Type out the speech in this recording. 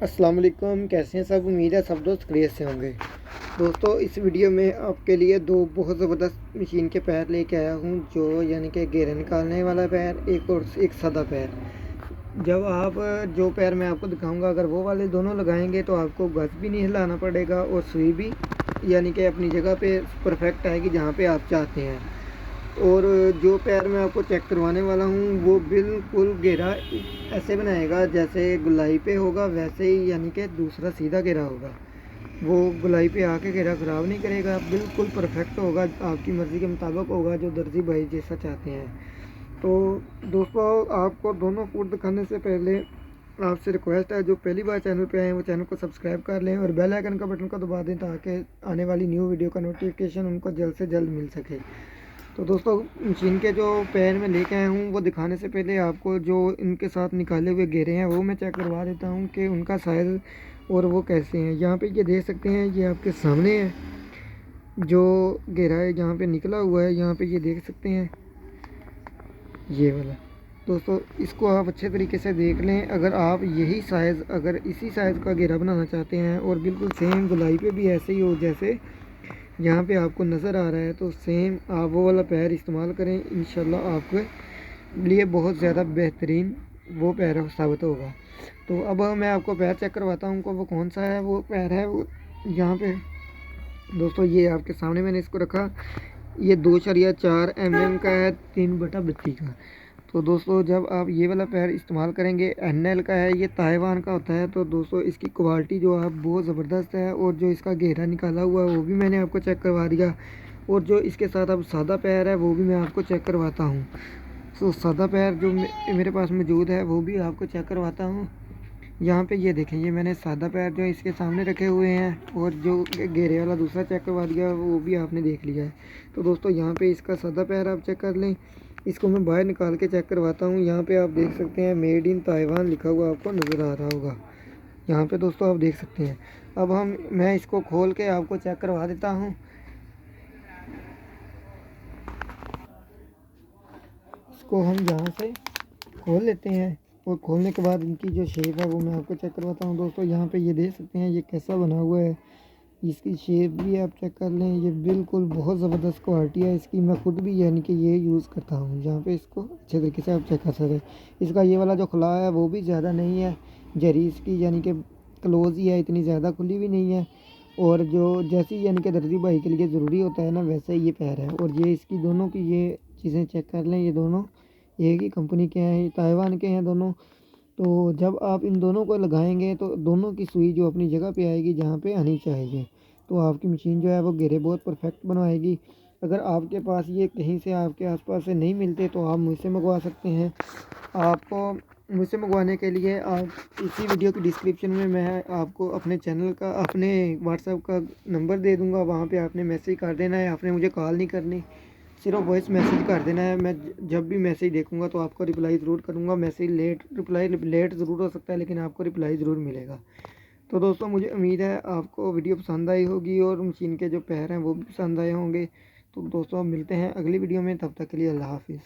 अस्सलाम वालेकुम। कैसे हैं सब? उम्मीद है सब दोस्त खैरियत से होंगे। दोस्तों, इस वीडियो में आपके लिए दो बहुत ज़बरदस्त मशीन के पैर लेके आया हूँ, जो यानी कि घेरे निकालने वाला पैर, एक और एक सादा पैर। जब आप जो पैर मैं आपको दिखाऊंगा, अगर वो वाले दोनों लगाएंगे तो आपको गज भी नहीं हिलाना पड़ेगा और सुई भी यानी कि अपनी जगह पे परफेक्ट आएगी जहाँ पे आप चाहते हैं। और जो पैर मैं आपको चेक करवाने वाला हूँ वो बिल्कुल घेरा ऐसे बनाएगा जैसे गुलाई पे होगा, वैसे ही यानी कि दूसरा सीधा घेरा होगा। वो गुलाई पे आके घेरा ख़राब नहीं करेगा, बिल्कुल परफेक्ट होगा, आपकी मर्ज़ी के मुताबिक होगा, जो दर्जी भाई जैसा चाहते हैं। तो दोस्तों, आपको दोनों फूट दिखाने से पहले आपसे रिक्वेस्ट है, जो पहली बार चैनल पे आए हैं वो चैनल को सब्सक्राइब कर लें और बेल आइकन का बटन को दबा दें, ताकि आने वाली न्यू वीडियो का नोटिफिकेशन उनको जल्द से जल्द मिल सके। तो दोस्तों, मशीन के जो पैर में लेके आया हूँ वो दिखाने से पहले आपको जो इनके साथ निकाले हुए घेरे हैं वो मैं चेक करवा देता हूँ कि उनका साइज़ और वो कैसे हैं। यहाँ पे ये देख सकते हैं, ये आपके सामने है जो घेरा है, यहाँ पे निकला हुआ है, यहाँ पे ये देख सकते हैं ये वाला। दोस्तों, इसको आप अच्छे तरीके से देख लें। अगर आप यही साइज़, अगर इसी साइज़ का घेरा बनाना चाहते हैं और बिल्कुल सेम गुलाई पे भी ऐसे ही हो जैसे यहाँ पे आपको नज़र आ रहा है, तो सेम आप वो वाला पैर इस्तेमाल करें। इंशाल्लाह आपके लिए बहुत ज़्यादा बेहतरीन वो पैर साबित होगा। तो अब मैं आपको पैर चेक करवाता हूँ को वो कौन सा है। वो पैर है वो यहाँ पे दोस्तों, ये आपके सामने मैंने इसको रखा। ये 2.4 mm का है, 3/32 का। तो दोस्तों, जब आप ये वाला पैर इस्तेमाल करेंगे, NL का है, ये ताइवान का होता है। तो दोस्तों, इसकी क्वालिटी जो है बहुत ज़बरदस्त है और जो इसका घेरा निकाला हुआ है वो भी मैंने आपको चेक करवा दिया। और जो इसके साथ अब सादा पैर है वो भी मैं आपको चेक करवाता हूँ। तो सादा पैर जो मेरे पास मौजूद है वो भी आपको चेक करवाता हूँ। यहाँ पे ये देखें, ये मैंने सादा पैर जो इसके सामने रखे हुए हैं और जो घेरे वाला दूसरा चेक करवा दिया वो भी आपने देख लिया है। तो दोस्तों, यहाँ पे इसका सादा पैर आप चेक कर लें। इसको मैं बाहर निकाल के चेक करवाता हूँ। यहाँ पे आप देख सकते हैं मेड इन ताइवान लिखा हुआ आपको नज़र आ रहा होगा। यहाँ पे दोस्तों आप देख सकते हैं। अब मैं इसको खोल के आपको चेक करवा देता हूँ। इसको हम यहाँ से खोल लेते हैं और खोलने के बाद इनकी जो शेप है वो मैं आपको चेक करवाता हूँ। दोस्तों, यहाँ पे ये देख सकते हैं ये कैसा बना हुआ है। इसकी शेप भी आप चेक कर लें, ये बिल्कुल बहुत ज़बरदस्त क्वालिटी है इसकी। मैं खुद भी यानी कि ये यूज़ करता हूँ। यहाँ पे इसको अच्छे तरीके से आप चेक कर सकते हैं। इसका ये वाला जो खुला है वो भी ज़्यादा नहीं है, जरी इसकी यानी कि क्लोज़ ही है, इतनी ज़्यादा खुली भी नहीं है। और जो जैसी यानी कि दर्जी भाई के लिए ज़रूरी होता है ना, वैसे ही ये पैर है। और ये इसकी दोनों की ये चीज़ें चेक कर लें, ये दोनों एक ही कंपनी के हैं, ताइवान के हैं दोनों। तो जब आप इन दोनों को लगाएंगे तो दोनों की सुई जो अपनी जगह पे आएगी जहाँ पे आनी चाहिए, तो आपकी मशीन जो है वो घेरे बहुत परफेक्ट बनवाएगी। अगर आपके पास ये कहीं से आपके आसपास से नहीं मिलते तो आप मुझसे मंगवा सकते हैं। आपको मुझसे मंगवाने के लिए आप इसी वीडियो की डिस्क्रिप्शन में मैं आपको अपने चैनल का, अपने व्हाट्सएप का नंबर दे दूँगा। वहाँ पे आपने मैसेज कर देना है, आपने मुझे कॉल नहीं करनी, सिर्फ वॉइस मैसेज कर देना है। मैं जब भी मैसेज देखूंगा तो आपको रिप्लाई ज़रूर करूंगा। मैसेज रिप्लाई लेट ज़रूर हो सकता है, लेकिन आपको रिप्लाई ज़रूर मिलेगा। तो दोस्तों, मुझे उम्मीद है आपको वीडियो पसंद आई होगी और मशीन के जो पैर हैं वो भी पसंद आए होंगे। तो दोस्तों, मिलते हैं अगली वीडियो में, तब तक के लिए अल्लाह हाफिज़।